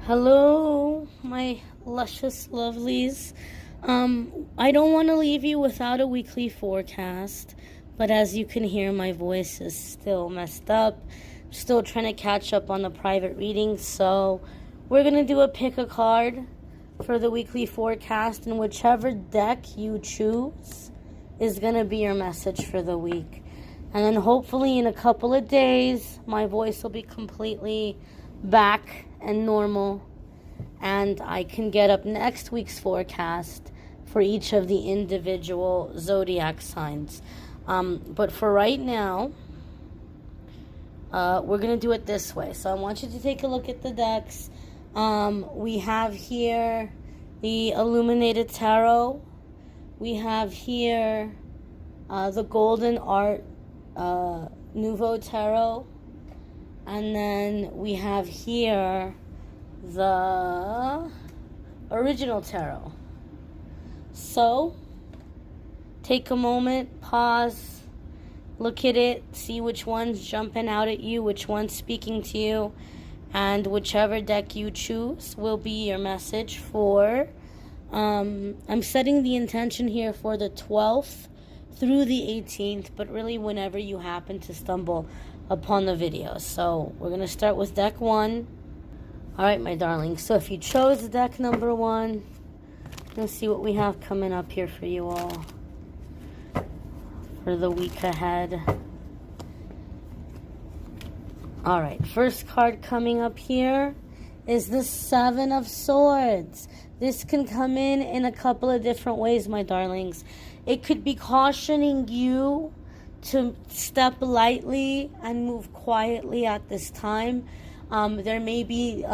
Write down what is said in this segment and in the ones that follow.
Hello, my luscious lovelies. I don't want to leave you without a weekly forecast, but as you can hear, my voice is still messed up. Still trying to catch up on the private readings, so we're going to do a pick a card for the weekly forecast, and whichever deck you choose is going to be your message for the week. And then hopefully in a couple of days, my voice will be completely back and normal, and I can get up next week's forecast for each of the individual zodiac signs. But for right now, we're going to do it this way. So I want you to take a look at the decks. We have here the Illuminated Tarot. We have here the Golden Art Nouveau Tarot. And then we have here the Original Tarot. So, take a moment, pause, look at it, see which one's jumping out at you, which one's speaking to you, and whichever deck you choose will be your message for, I'm setting the intention here for the 12th through the 18th, but really whenever you happen to stumble upon the video. So we're going to start with deck 1. Alright, my darlings, so if you chose deck number 1, let's see what we have coming up here for you all for the week ahead. Alright, first card coming up here is the Seven of Swords. This can come in a couple of different ways, my darlings. It could be cautioning you to step lightly and move quietly at this time. There may be,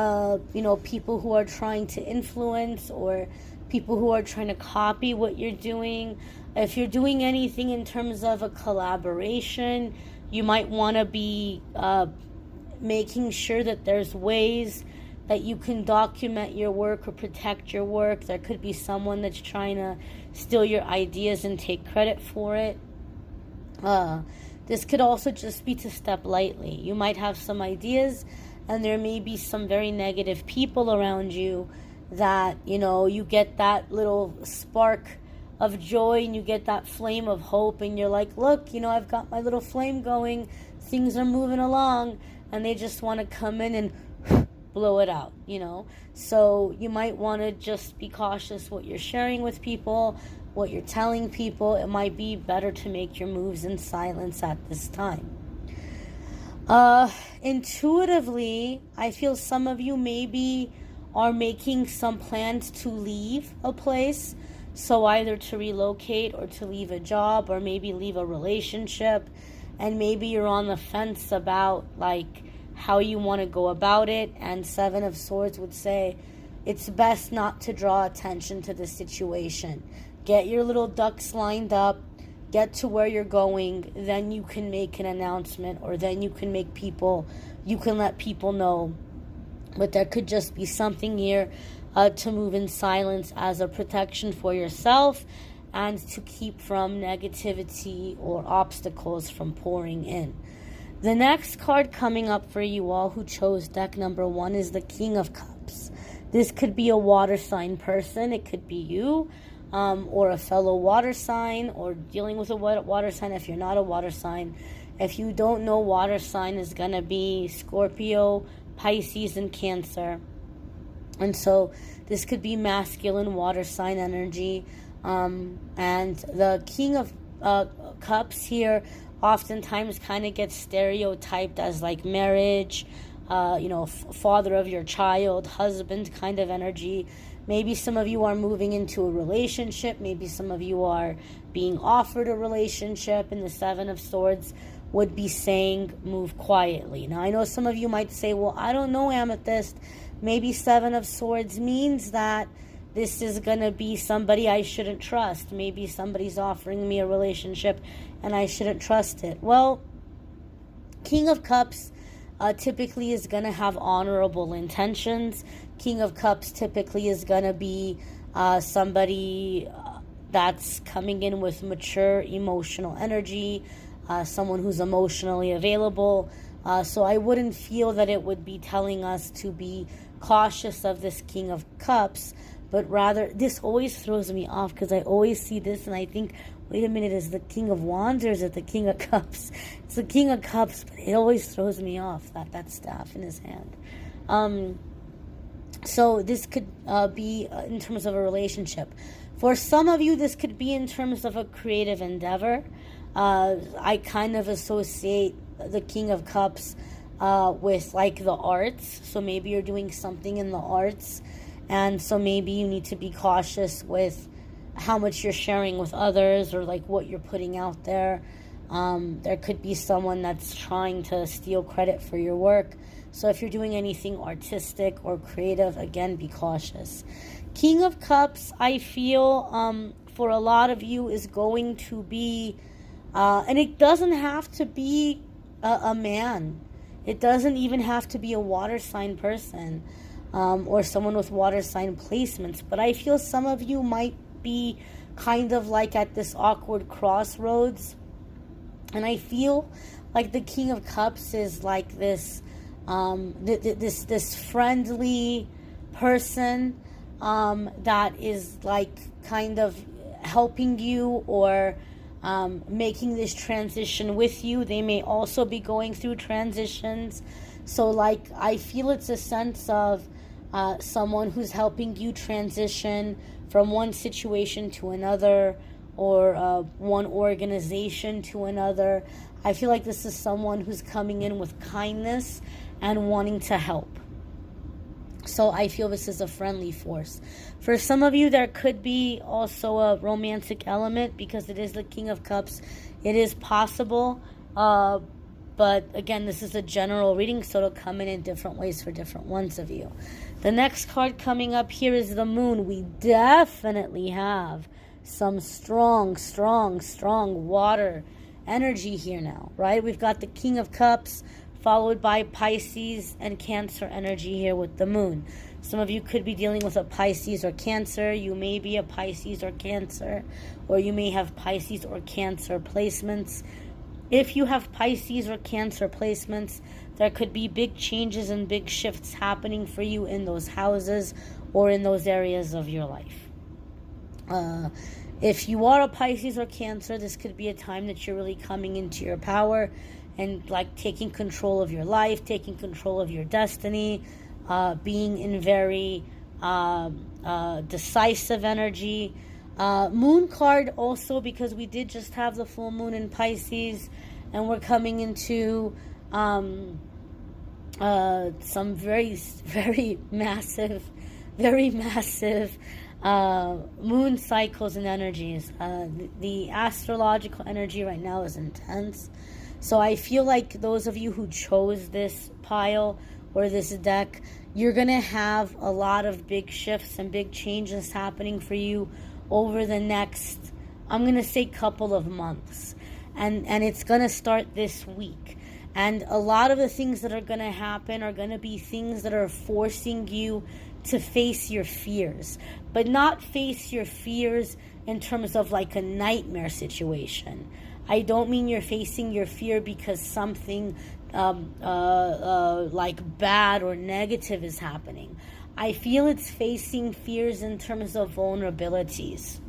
people who are trying to influence, or people who are trying to copy what you're doing. If you're doing anything in terms of a collaboration, you might want to be making sure that there's ways that you can document your work or protect your work. There could be someone that's trying to steal your ideas and take credit for it. This could also just be to step lightly. You might have some ideas, and there may be some very negative people around you that, you get that little spark of joy and you get that flame of hope, and you're like, look, I've got my little flame going, things are moving along, and they just want to come in and blow it out, So you might want to just be cautious what you're sharing with people, what you're telling people. It might be better to make your moves in silence at this time. Intuitively, I feel some of you maybe are making some plans to leave a place. So either to relocate or to leave a job, or maybe leave a relationship. And maybe you're on the fence about how you want to go about it. And Seven of Swords would say it's best not to draw attention to the situation. Get your little ducks lined up, get to where you're going, then you can make an announcement, or then you can let people know. But there could just be something here to move in silence as a protection for yourself, and to keep from negativity or obstacles from pouring in. The next card coming up for you all who chose deck number 1 is the King of Cups. This could be a water sign person. It could be you, or a fellow water sign, or dealing with a water sign if you're not a water sign. If you don't know, water sign is going to be Scorpio, Pisces, and Cancer. And so this could be masculine water sign energy. And the King of Cups here oftentimes kind of gets stereotyped as marriage, father of your child, husband kind of energy. Maybe some of you are moving into a relationship. Maybe some of you are being offered a relationship, and the Seven of Swords would be saying move quietly. Now, I know some of you might say, well, I don't know, Amethyst. Maybe Seven of Swords means that this is going to be somebody I shouldn't trust. Maybe somebody's offering me a relationship and I shouldn't trust it. Well, King of Cups typically is going to have honorable intentions. King of Cups typically is going to be somebody that's coming in with mature emotional energy, someone who's emotionally available. So I wouldn't feel that it would be telling us to be cautious of this King of Cups, but rather, this always throws me off because I always see this and I think, wait a minute, is the King of Wands or is it the King of Cups? It's the King of Cups, but it always throws me off, that staff in his hand. So this could be in terms of a relationship. For some of you, this could be in terms of a creative endeavor. I kind of associate the King of Cups with like the arts. So maybe you're doing something in the arts, and so maybe you need to be cautious with how much you're sharing with others or like what you're putting out there. There could be someone that's trying to steal credit for your work. So if you're doing anything artistic or creative, again, be cautious. King of Cups, I feel for a lot of you is going to be, and it doesn't have to be a man. It doesn't even have to be a water sign person or someone with water sign placements. But I feel some of you might be kind of like at this awkward crossroads. And I feel like the King of Cups is like this this friendly person that is like kind of helping you or making this transition with you. They may also be going through transitions. So like I feel it's a sense of someone who's helping you transition from one situation to another or one organization to another. I feel like this is someone who's coming in with kindness and wanting to help. So I feel this is a friendly force. For some of you, there could be also a romantic element because it is the King of Cups. It is possible. But again, this is a general reading, so it'll come in different ways for different ones of you. The next card coming up here is the Moon. We definitely have some strong water energy here now, right? We've got the King of Cups followed by Pisces and Cancer energy here with the Moon. Some of you could be dealing with a Pisces or Cancer. You may be a Pisces or Cancer, or you may have Pisces or Cancer placements. If you have Pisces or Cancer placements, there could be big changes and big shifts happening for you in those houses or in those areas of your life. If you are a Pisces or Cancer, this could be a time that you're really coming into your power and like taking control of your life, taking control of your destiny, being in very decisive energy. Moon card also, because we did just have the full moon in Pisces and we're coming into some very massive moon cycles and energies. The astrological energy right now is intense. So I feel like those of you who chose this pile or this deck, you're going to have a lot of big shifts and big changes happening for you over the next, I'm going to say, couple of months. And it's going to start this week. And a lot of the things that are going to happen are going to be things that are forcing you to face your fears. But not face your fears in terms of like a nightmare situation. I don't mean you're facing your fear because something like bad or negative is happening. I feel it's facing fears in terms of vulnerabilities.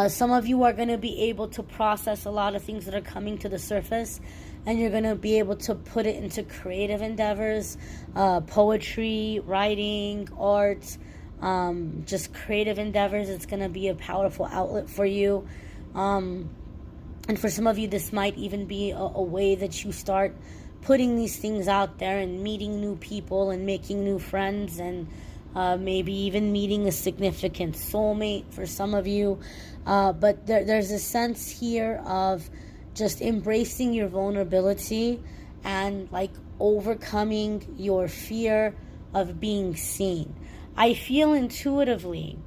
Some of you are going to be able to process a lot of things that are coming to the surface, and you're going to be able to put it into creative endeavors, poetry, writing, art, just creative endeavors. It's going to be a powerful outlet for you. And for some of you, this might even be a way that you start putting these things out there and meeting new people and making new friends and maybe even meeting a significant soulmate for some of you. But there's a sense here of just embracing your vulnerability and like overcoming your fear of being seen. I feel intuitively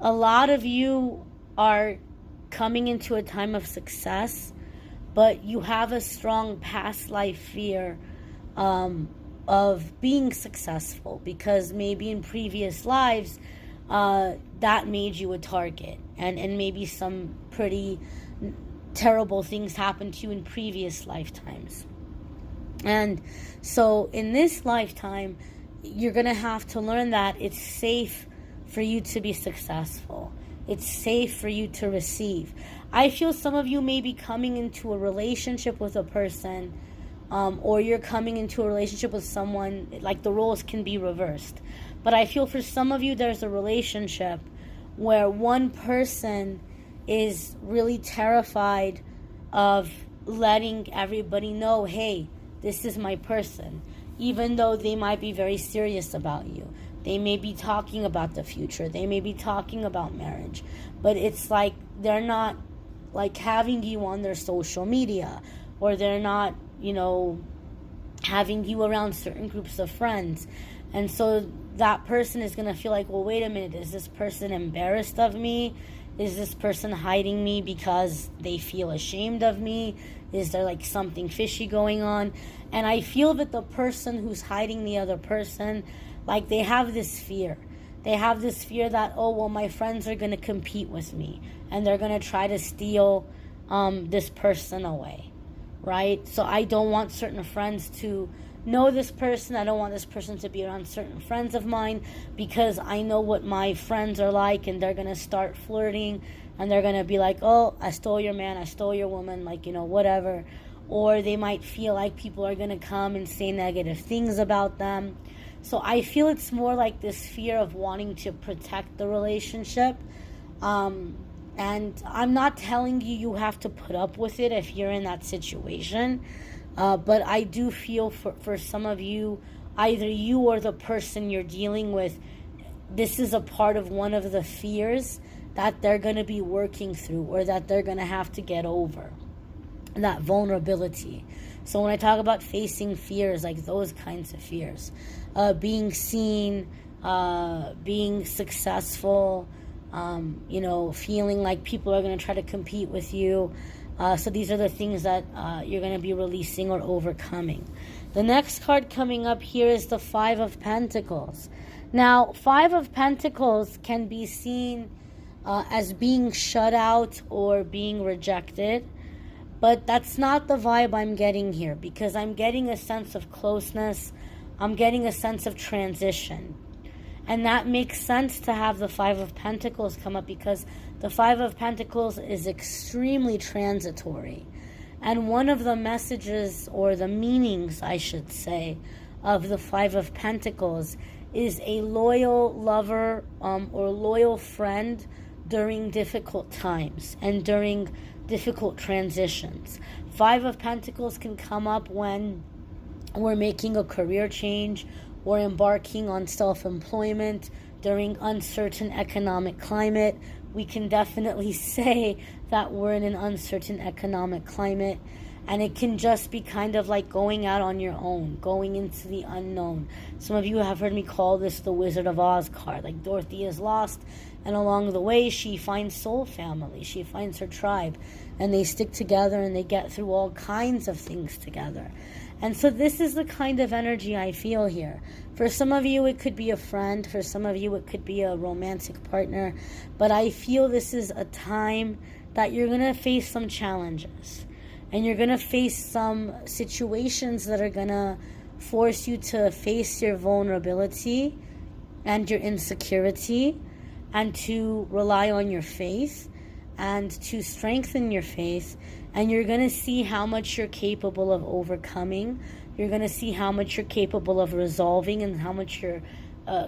a lot of you are coming into a time of success, but you have a strong past life fear of being successful because maybe in previous lives that made you a target and maybe some pretty terrible things happened to you in previous lifetimes. And so in this lifetime, you're going to have to learn that it's safe for you to be successful. It's safe for you to receive. I feel some of you may be coming into a relationship with a person, or you're coming into a relationship with someone, like the roles can be reversed. But I feel for some of you, there's a relationship where one person is really terrified of letting everybody know, hey, this is my person, even though they might be very serious about you. They may be talking about the future. They may be talking about marriage. But it's like they're not like having you on their social media, or they're not, having you around certain groups of friends. And so that person is going to feel like, well, wait a minute, is this person embarrassed of me? Is this person hiding me because they feel ashamed of me? Is there like something fishy going on? And I feel that the person who's hiding the other person, like they have this fear. They have this fear that, oh, well, my friends are going to compete with me and they're going to try to steal this person away, right? So I don't want certain friends to know this person. I don't want this person to be around certain friends of mine because I know what my friends are like, and they're going to start flirting and they're going to be like, oh, I stole your man, I stole your woman, like, whatever. Or they might feel like people are going to come and say negative things about them. So I feel it's more like this fear of wanting to protect the relationship. And I'm not telling you have to put up with it if you're in that situation. But I do feel for some of you, either you or the person you're dealing with, this is a part of one of the fears that they're going to be working through, or that they're going to have to get over, that vulnerability. So when I talk about facing fears, like those kinds of fears, being seen, being successful, feeling like people are going to try to compete with you. So these are the things that you're going to be releasing or overcoming. The next card coming up here is the Five of Pentacles. Now, Five of Pentacles can be seen as being shut out or being rejected. But that's not the vibe I'm getting here, because I'm getting a sense of closeness. I'm getting a sense of transition. And that makes sense to have the Five of Pentacles come up, because the Five of Pentacles is extremely transitory. And one of the messages, or the meanings, I should say, of the Five of Pentacles is a loyal lover or loyal friend during difficult times and during difficult transitions. Five of Pentacles can come up when we're making a career change or embarking on self-employment during uncertain economic climate. We can definitely say that we're in an uncertain economic climate, and it can just be kind of like going out on your own, going into the unknown. Some of you have heard me call this the Wizard of Oz card. Like Dorothy is lost, and along the way she finds soul family, she finds her tribe, and they stick together and they get through all kinds of things together. And so this is the kind of energy I feel here. For some of you it could be a friend, for some of you it could be a romantic partner, but I feel this is a time that you're going to face some challenges, and you're going to face some situations that are going to force you to face your vulnerability and your insecurity, and to rely on your faith and to strengthen your faith. And you're going to see how much you're capable of overcoming. You're going to see how much you're capable of resolving and how much you're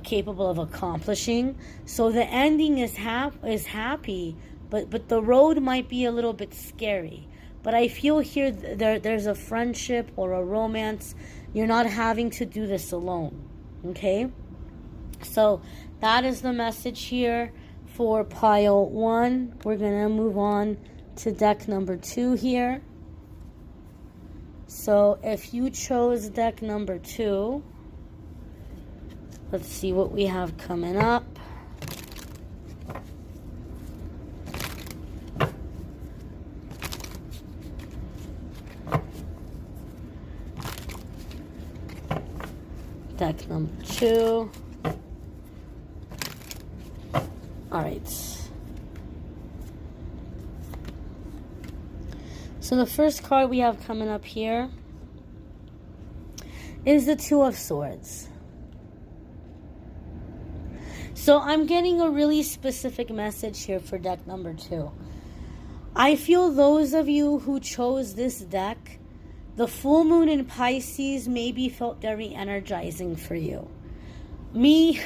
capable of accomplishing. So the ending is happy, but the road might be a little bit scary. But I feel here there's a friendship or a romance. You're not having to do this alone. Okay? So that is the message here for pile 1. We're going to move on to deck number 2 here. So if you chose deck number 2, let's see what we have coming up. Deck number 2. All right. So the first card we have coming up here is the Two of Swords. So I'm getting a really specific message here for deck number 2. I feel those of you who chose this deck, the full moon in Pisces maybe felt very energizing for you. Me,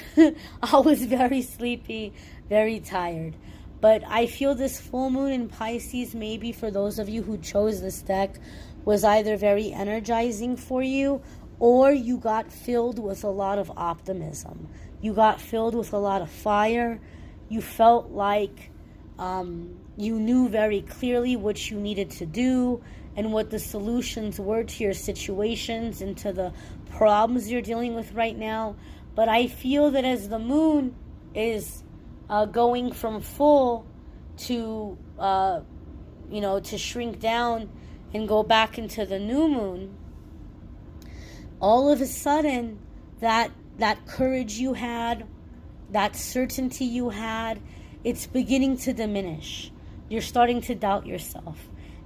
I was very sleepy, very tired. But I feel this full moon in Pisces, maybe for those of you who chose this deck, was either very energizing for you, or you got filled with a lot of optimism. You got filled with a lot of fire. You felt like you knew very clearly what you needed to do and what the solutions were to your situations and to the problems you're dealing with right now. But I feel that as the moon is going from full to, to shrink down and go back into the new moon, all of a sudden that courage you had, that certainty you had, it's beginning to diminish. You're starting to doubt yourself.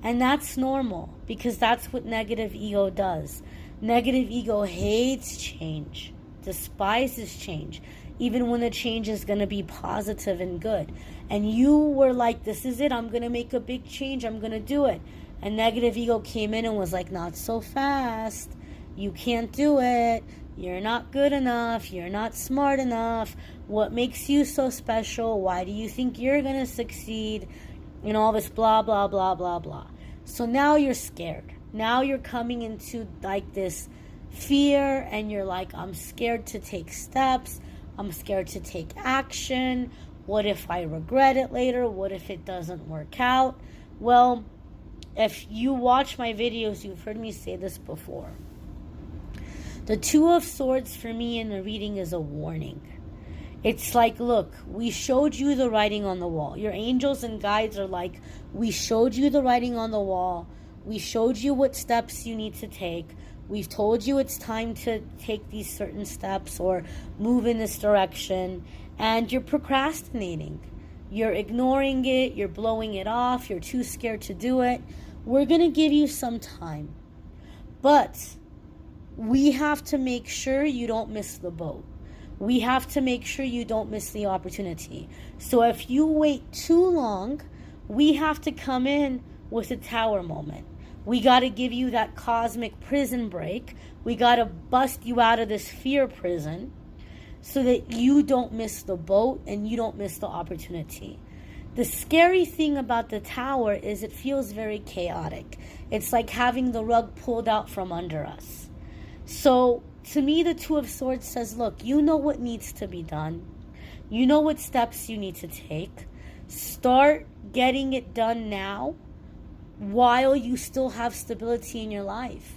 And that's normal, because that's what negative ego does. Negative ego hates change, despises change, even when the change is going to be positive and good. And you were like, this is it, I'm going to make a big change, I'm going to do it. And negative ego came in and was like, not so fast. You can't do it. You're not good enough. You're not smart enough. What makes you so special? Why do you think you're going to succeed? And all this blah, blah, blah, blah, blah. So now you're scared. Now you're coming into like this fear, and you're like, I'm scared to take steps. I'm scared to take action. What if I regret it later? What if it doesn't work out? Well, if you watch my videos, you've heard me say this before. The Two of Swords for me in the reading is a warning. It's like, look, we showed you the writing on the wall. Your angels and guides are like, we showed you the writing on the wall. We showed you what steps you need to take. We've told you it's time to take these certain steps or move in this direction. And you're procrastinating. You're ignoring it. You're blowing it off. You're too scared to do it. We're going to give you some time. But we have to make sure you don't miss the boat. We have to make sure you don't miss the opportunity. So if you wait too long, we have to come in with a tower moment. We got to give you that cosmic prison break. We got to bust you out of this fear prison so that you don't miss the boat and you don't miss the opportunity. The scary thing about the tower is it feels very chaotic. It's like having the rug pulled out from under us. So to me, the Two of Swords says, look, you know what needs to be done. You know what steps you need to take. Start getting it done now while you still have stability in your life,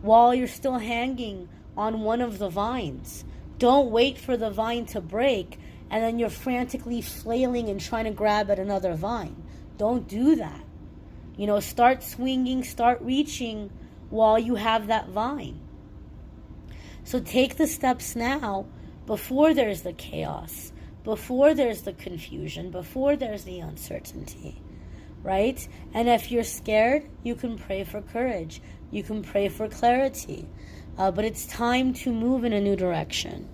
while you're still hanging on one of the vines. Don't wait for the vine to break and then you're frantically flailing and trying to grab at another vine. Don't do that. Start swinging, start reaching while you have that vine. So take the steps now before there's the chaos, before there's the confusion, before there's the uncertainty, right? And if you're scared, you can pray for courage. You can pray for clarity. But it's time to move in a new direction.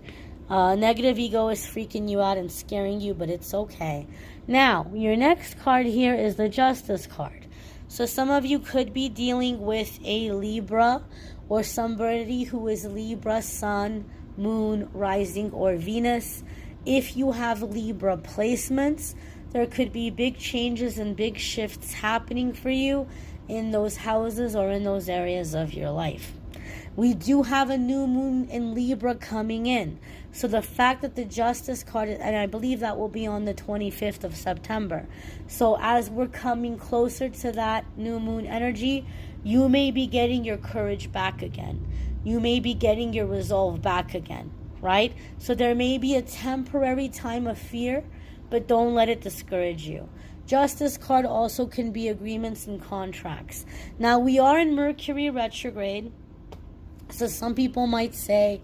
Negative ego is freaking you out and scaring you, but it's okay. Now, your next card here is the Justice card. So some of you could be dealing with a Libra or somebody who is Libra, Sun, Moon, Rising, or Venus. If you have Libra placements, there could be big changes and big shifts happening for you in those houses or in those areas of your life. We do have a new moon in Libra coming in. So the fact that the Justice card, and I believe that will be on the 25th of September. So as we're coming closer to that new moon energy, you may be getting your courage back again. You may be getting your resolve back again, right? So there may be a temporary time of fear, but don't let it discourage you. Justice card also can be agreements and contracts. Now, we are in Mercury retrograde, so some people might say,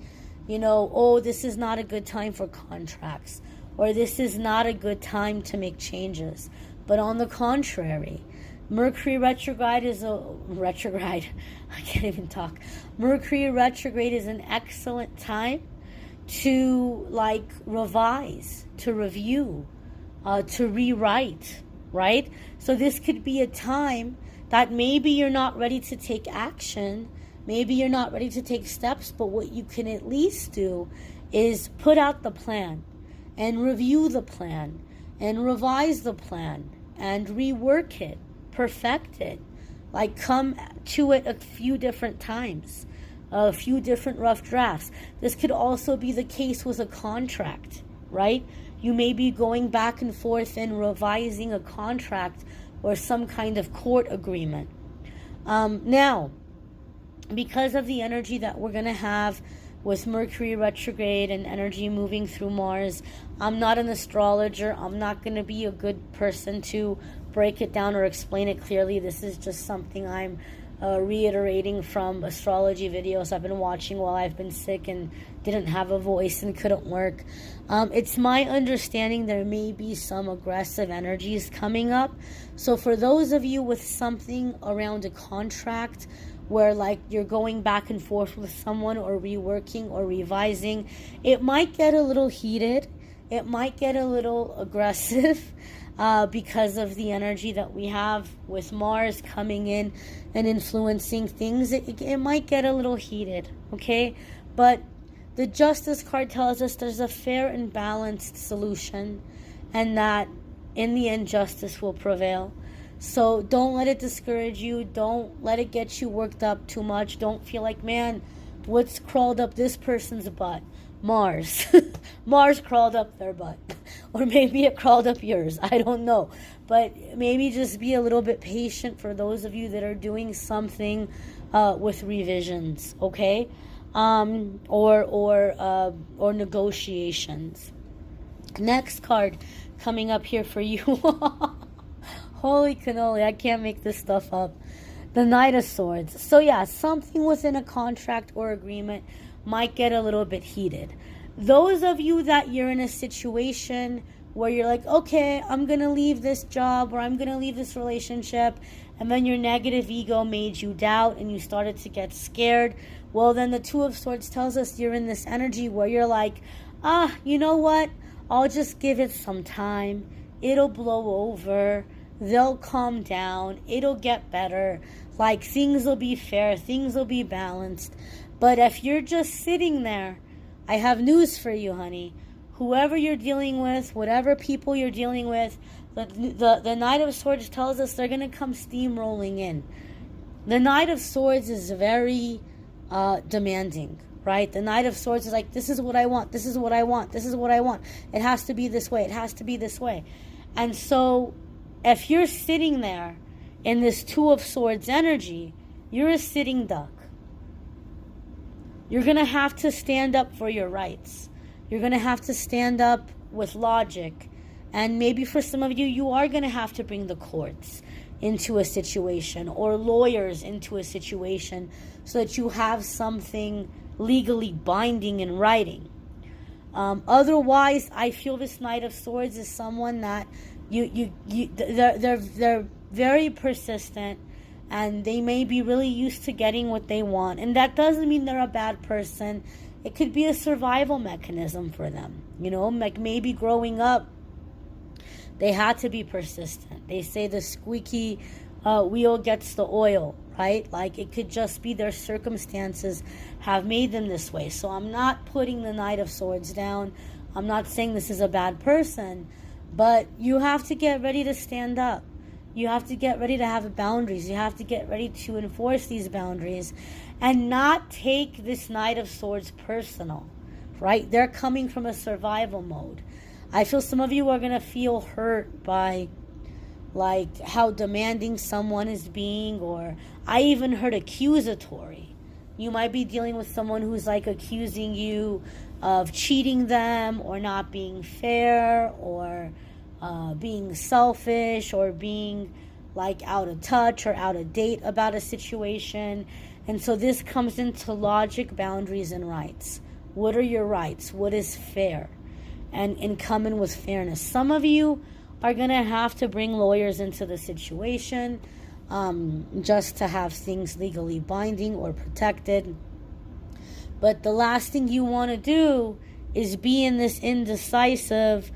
oh, this is not a good time for contracts, or this is not a good time to make changes. But on the contrary, Mercury retrograde is a retrograde. I can't even talk. Mercury retrograde is an excellent time to like revise, to review, to rewrite, right? So this could be a time that maybe you're not ready to take action, maybe you're not ready to take steps, but what you can at least do is put out the plan and review the plan and revise the plan and rework it, perfect it, like come to it a few different times, a few different rough drafts. This could also be the case with a contract, right? You may be going back and forth and revising a contract or some kind of court agreement. Now, because of the energy that we're going to have with Mercury retrograde and energy moving through Mars, I'm not an astrologer. I'm not going to be a good person to break it down or explain it clearly. This is just something I'm reiterating from astrology videos I've been watching while I've been sick and didn't have a voice and couldn't work. It's my understanding there may be some aggressive energies coming up. So for those of you with something around a contract where like you're going back and forth with someone or reworking or revising, it might get a little heated. It might get a little aggressive. Because of the energy that we have with Mars coming in and influencing things, it might get a little heated, okay? But the Justice card tells us there's a fair and balanced solution, and that in the end justice will prevail. So don't let it discourage you. Don't let it get you worked up too much. Don't feel like, man, what's crawled up this person's butt? Mars. Mars crawled up their butt. Or maybe it crawled up yours. I don't know. But maybe just be a little bit patient for those of you that are doing something with revisions, okay? Or negotiations. Next card coming up here for you. Holy cannoli, I can't make this stuff up. The Knight of Swords. So yeah, something within a contract or agreement might get a little bit heated. Those of you that you're in a situation where you're like, okay, I'm going to leave this job or I'm going to leave this relationship, and then your negative ego made you doubt and you started to get scared, well, then the Two of Swords tells us you're in this energy where you're like, you know what? I'll just give it some time. It'll blow over. They'll calm down. It'll get better. Like, things will be fair. Things will be balanced. But if you're just sitting there, I have news for you, honey. Whoever you're dealing with, whatever people you're dealing with, the Knight of Swords tells us they're going to come steamrolling in. The Knight of Swords is very demanding, right? The Knight of Swords is like, this is what I want, this is what I want, this is what I want. It has to be this way, it has to be this way. And so, if you're sitting there in this Two of Swords energy, you're a sitting duck. You're going to have to stand up for your rights. You're going to have to stand up with logic. And maybe for some of you, you are going to have to bring the courts into a situation or lawyers into a situation so that you have something legally binding in writing. Otherwise, I feel this Knight of Swords is someone that they're very persistent. And they may be really used to getting what they want. And that doesn't mean they're a bad person. It could be a survival mechanism for them. You know, like maybe growing up, they had to be persistent. They say the squeaky wheel gets the oil, right? Like it could just be their circumstances have made them this way. So I'm not putting the Knight of Swords down. I'm not saying this is a bad person. But you have to get ready to stand up. You have to get ready to have boundaries. You have to get ready to enforce these boundaries and not take this Knight of Swords personal, right? They're coming from a survival mode. I feel some of you are going to feel hurt by like how demanding someone is being, or I even heard accusatory. You might be dealing with someone who's like accusing you of cheating them or not being fair or being selfish or being like out of touch or out of date about a situation. And so this comes into logic, boundaries, and rights. What are your rights? What is fair? And come in with fairness. Some of you are going to have to bring lawyers into the situation. just to have things legally binding or protected. But the last thing you want to do is be in this indecisive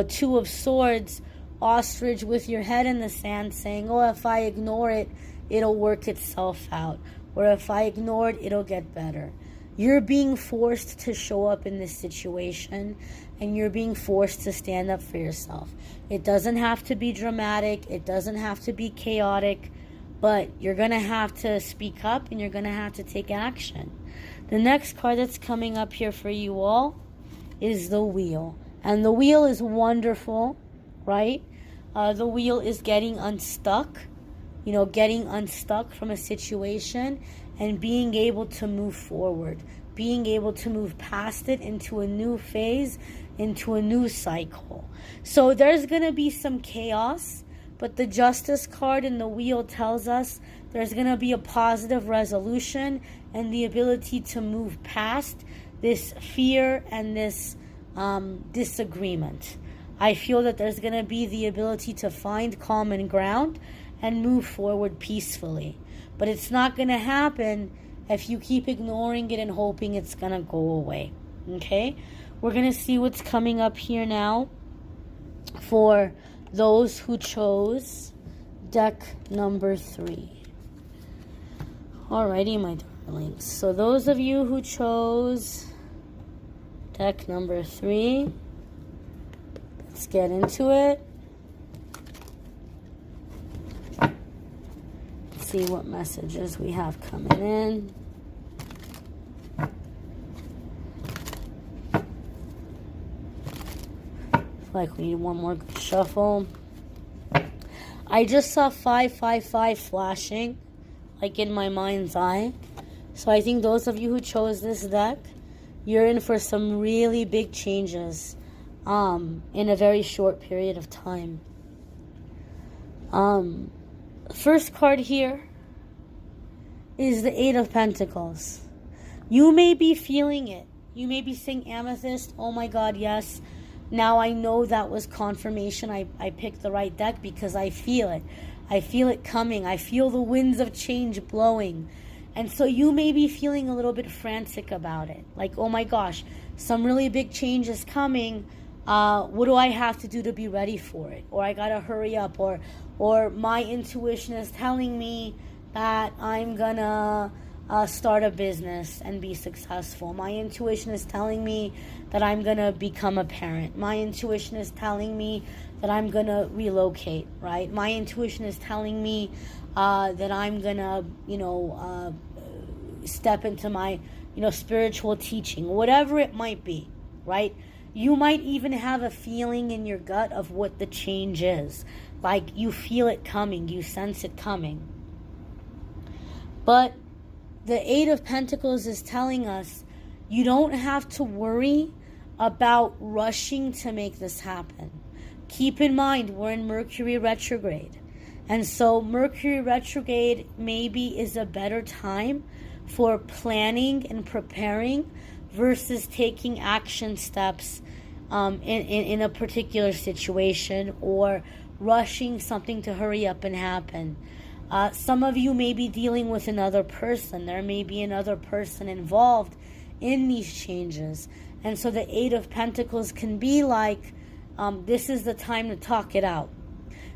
Two of Swords ostrich with your head in the sand saying, oh, if I ignore it, it'll work itself out. Or if I ignore it, it'll get better. You're being forced to show up in this situation, and you're being forced to stand up for yourself. It doesn't have to be dramatic. It doesn't have to be chaotic. But you're going to have to speak up, and you're going to have to take action. The next card that's coming up here for you all is the Wheel. And the Wheel is wonderful, right? The Wheel is getting unstuck. Getting unstuck from a situation and being able to move forward, being able to move past it into a new phase, into a new cycle. So there's going to be some chaos, but the Justice card in the Wheel tells us there's going to be a positive resolution and the ability to move past this fear and this disagreement. I feel that there's going to be the ability to find common ground and move forward peacefully. But it's not going to happen if you keep ignoring it and hoping it's going to go away. Okay? We're going to see what's coming up here now for those who chose deck number 3. Alrighty, my darlings. So those of you who chose deck number 3, let's get into it. See what messages we have coming in. Like we need one more shuffle. I just saw 555 flashing, like in my mind's eye. So I think those of you who chose this deck, you're in for some really big changes in a very short period of time. First card here is the Eight of Pentacles. You may be feeling it. You may be saying, Amethyst, oh my God, yes. Now I know that was confirmation. I picked the right deck because I feel it. I feel it coming. I feel the winds of change blowing. And so you may be feeling a little bit frantic about it. Like, oh my gosh, some really big change is coming. What do I have to do to be ready for it? Or I gotta hurry up. Or my intuition is telling me that I'm gonna start a business and be successful. My intuition is telling me that I'm gonna become a parent. My intuition is telling me that I'm gonna relocate, right? My intuition is telling me that I'm gonna, step into my, spiritual teaching, whatever it might be, right? You might even have a feeling in your gut of what the change is. Like you feel it coming, you sense it coming. But the Eight of Pentacles is telling us you don't have to worry about rushing to make this happen. Keep in mind, we're in Mercury retrograde. And so Mercury retrograde maybe is a better time for planning and preparing versus taking action steps in a particular situation or rushing something to hurry up and happen. Some of you may be dealing with another person. There may be another person involved in these changes. And so the Eight of Pentacles can be like, this is the time to talk it out.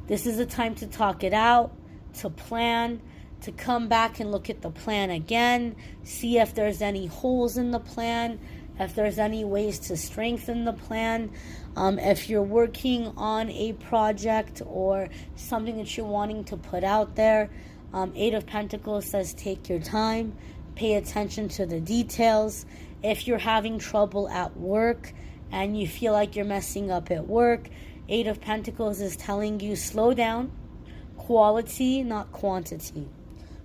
This is the time to talk it out, to plan, to come back and look at the plan again, see if there's any holes in the plan, if there's any ways to strengthen the plan. If you're working on a project or something that you're wanting to put out there, Eight of Pentacles says take your time, pay attention to the details. If you're having trouble at work and you feel like you're messing up at work, Eight of Pentacles is telling you slow down, quality, not quantity.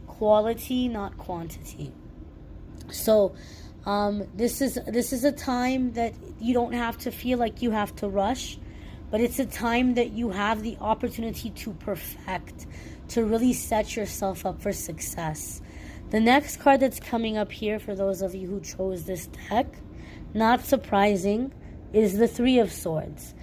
Quality, not quantity. So this is a time that you don't have to feel like you have to rush, but it's a time that you have the opportunity to perfect, to really set yourself up for success. The next card that's coming up here for those of you who chose this deck, not surprising, is the Three of Swords.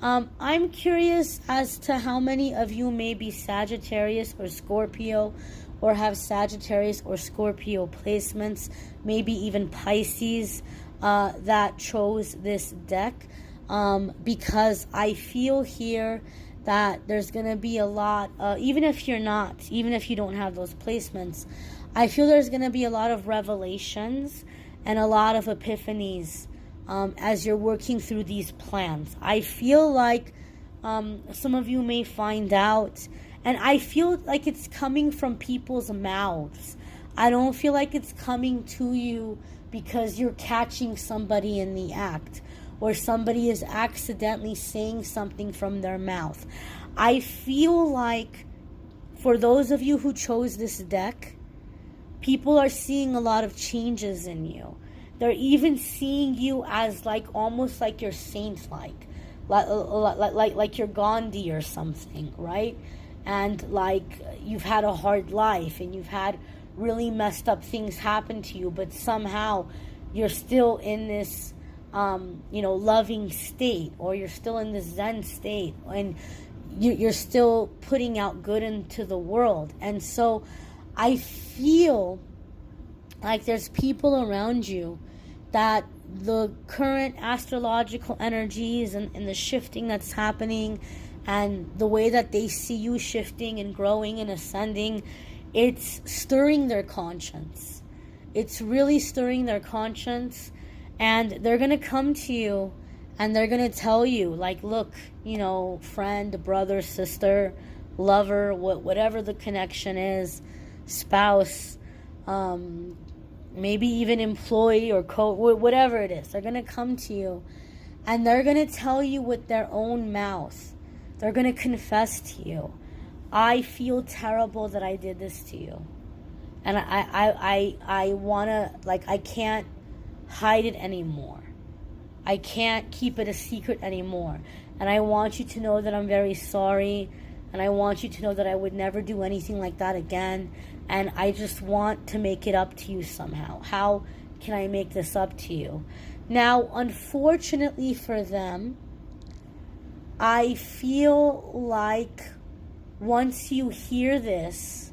I'm curious as to how many of you may be Sagittarius or Scorpio, or have Sagittarius or Scorpio placements, maybe even Pisces, that chose this deck, because I feel here that there's going to be a lot, even if you don't have those placements, I feel there's going to be a lot of revelations and a lot of epiphanies as you're working through these plans. I feel like some of you may find out, and I feel like it's coming from people's mouths. I don't feel like it's coming to you because you're catching somebody in the act, or somebody is accidentally saying something from their mouth. I feel like for those of you who chose this deck, people are seeing a lot of changes in you. They're even seeing you as like almost like you're saint-like, like you're Gandhi or something, right? And like you've had a hard life and you've had really messed up things happen to you, but somehow you're still in this loving state, or you're still in this Zen state, and you're still putting out good into the world. And so I feel like there's people around you that the current astrological energies and the shifting that's happening, and the way that they see you shifting and growing and ascending, it's stirring their conscience. It's really stirring their conscience. And they're going to come to you and they're going to tell you, like, look, friend, brother, sister, lover, whatever the connection is, spouse, maybe even employee or whatever it is. They're going to come to you and they're going to tell you with their own mouth. They're going to confess to you, I feel terrible that I did this to you. And I want to, I can't hide it anymore. I can't keep it a secret anymore. And I want you to know that I'm very sorry. And I want you to know that I would never do anything like that again. And I just want to make it up to you somehow. How can I make this up to you? Now, unfortunately for them, I feel like once you hear this,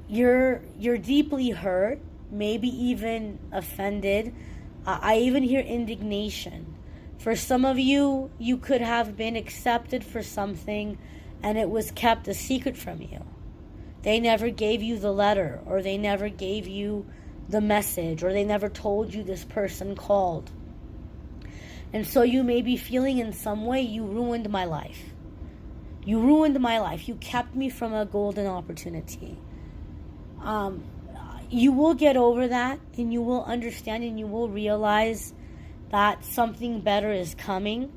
you're deeply hurt, maybe even offended. I even hear indignation. For some of you, you could have been accepted for something and it was kept a secret from you. They never gave you the letter, or they never gave you the message, or they never told you this person called. And so you may be feeling in some way, you ruined my life. You ruined my life. You kept me from a golden opportunity. You will get over that, and you will understand, and you will realize that something better is coming.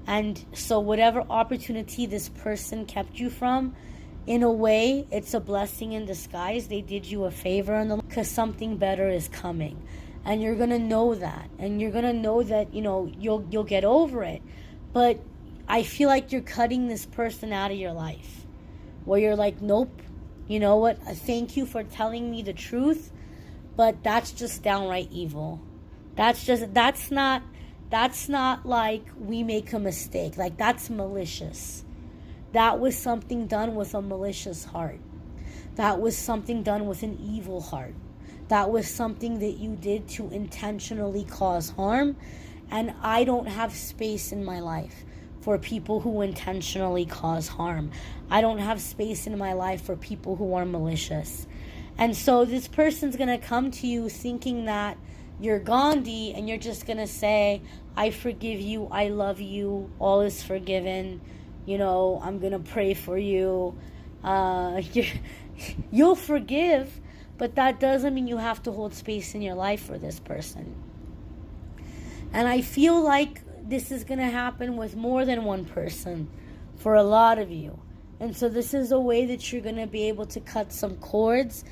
And so whatever opportunity this person kept you from, in a way, it's a blessing in disguise. They did you a favor because something better is coming. And you're going to know that. And you're going to know that, you'll get over it. But I feel like you're cutting this person out of your life. Where you're like, nope, you know what? Thank you for telling me the truth. But that's just downright evil. That's not like we make a mistake. Like, that's malicious. That was something done with a malicious heart. That was something done with an evil heart. That was something that you did to intentionally cause harm. And I don't have space in my life for people who intentionally cause harm. I don't have space in my life for people who are malicious. And so this person's going to come to you thinking that you're Gandhi, and you're just going to say, I forgive you, I love you, all is forgiven, I'm going to pray for you. You'll forgive, but that doesn't mean you have to hold space in your life for this person. And I feel like this is going to happen with more than one person for a lot of you. And so this is a way that you're going to be able to cut some cords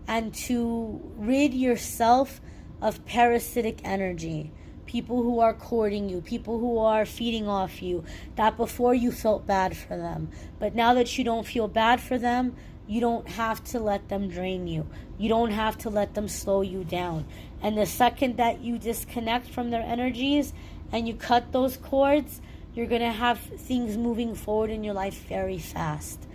and to rid yourself of parasitic energy. People who are courting you, people who are feeding off you, that before you felt bad for them. But now that you don't feel bad for them, you don't have to let them drain you. You don't have to let them slow you down. And the second that you disconnect from their energies and you cut those cords, You're going to have things moving forward in your life very fast.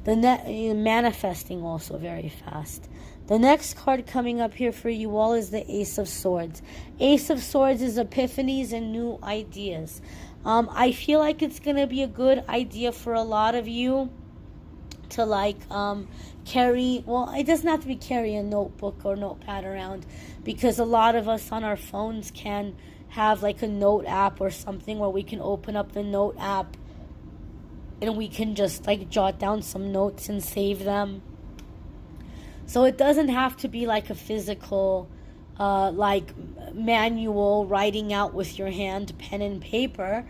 Manifesting also very fast. The next card coming up here for you all is the Ace of Swords. Ace of Swords is epiphanies and new ideas. I feel like it's going to be a good idea for a lot of you to carry, well, it doesn't have to be carry a notebook or notepad around, because a lot of us on our phones can have like a note app or something where we can open up the note app and we can just jot down some notes and save them. So it doesn't have to be like a physical manual writing out with your hand, pen and paper,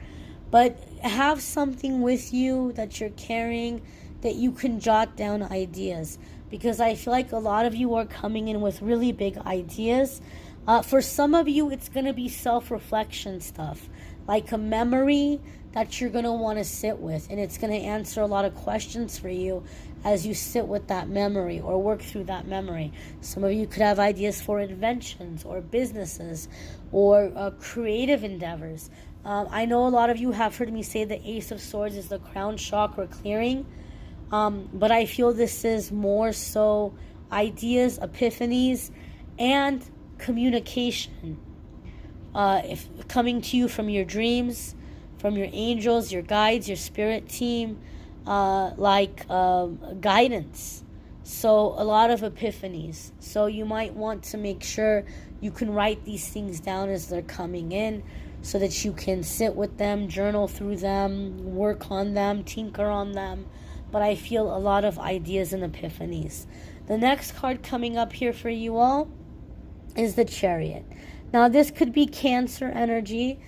but have something with you that you're carrying that you can jot down ideas, because I feel like a lot of you are coming in with really big ideas. For some of you, it's going to be self-reflection stuff, like a memory that you're going to want to sit with, and it's going to answer a lot of questions for you as you sit with that memory or work through that memory. Some of you could have ideas for inventions or businesses or creative endeavors. I know a lot of you have heard me say the Ace of Swords is the crown chakra clearing, but I feel this is more so ideas, epiphanies, and communication. If coming to you from your dreams, from your angels, your guides, your spirit team, guidance. So a lot of epiphanies. So you might want to make sure you can write these things down as they're coming in, so that you can sit with them, journal through them, work on them, tinker on them. But I feel a lot of ideas and epiphanies. The next card coming up here for you all is the Chariot. Now this could be Cancer energy.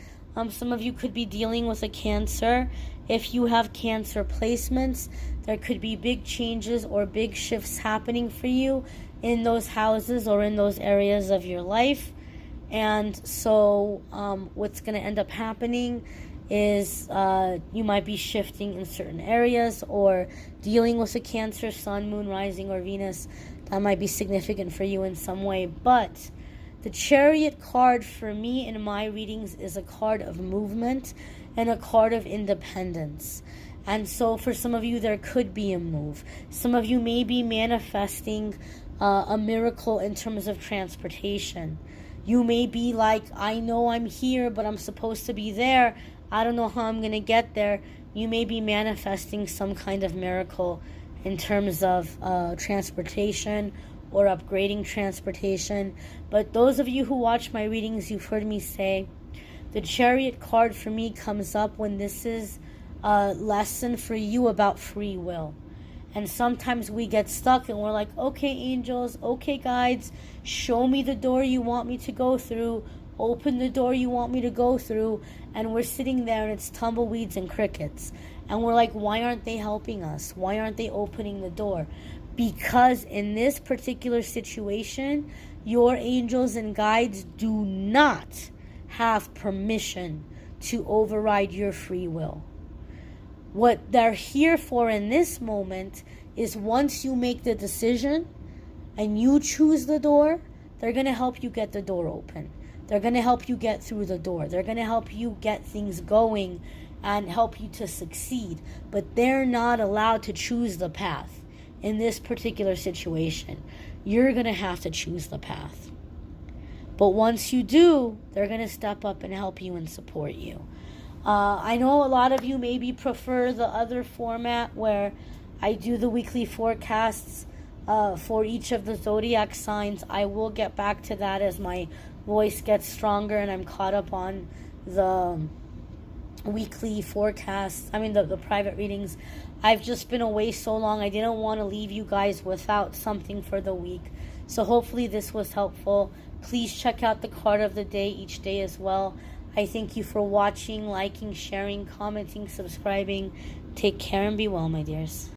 Some of you could be dealing with a Cancer. If you have Cancer placements, there could be big changes or big shifts happening for you in those houses or in those areas of your life. And so what's going to end up happening is you might be shifting in certain areas or dealing with a Cancer, Sun, Moon, Rising, or Venus. That might be significant for you in some way. But the Chariot card for me in my readings is a card of movement and a card of independence. And so for some of you, there could be a move. Some of you may be manifesting a miracle in terms of transportation. You may be like, I know I'm here, but I'm supposed to be there. I don't know how I'm going to get there. You may be manifesting some kind of miracle in terms of transportation or upgrading transportation. But those of you who watch my readings, you've heard me say the Chariot card for me comes up when this is a lesson for you about free will. And sometimes we get stuck and we're like, okay, angels, okay, guides, show me the door you want me to go through. Open the door you want me to go through. And we're sitting there and it's tumbleweeds and crickets. And we're like, why aren't they helping us? Why aren't they opening the door? Because in this particular situation, your angels and guides do not have permission to override your free will. What they're here for in this moment is once you make the decision and you choose the door, they're going to help you get the door open. They're going to help you get through the door. They're going to help you get things going and help you to succeed. But they're not allowed to choose the path. In this particular situation, you're going to have to choose the path. But once you do, they're going to step up and help you and support you. I know a lot of you maybe prefer the other format where I do the weekly forecasts for each of the zodiac signs. I will get back to that as my voice gets stronger and I'm caught up on the weekly forecasts. The private readings. I've just been away so long, I didn't want to leave you guys without something for the week. So hopefully this was helpful. Please check out the card of the day each day as well. I thank you for watching, liking, sharing, commenting, subscribing. Take care and be well, my dears.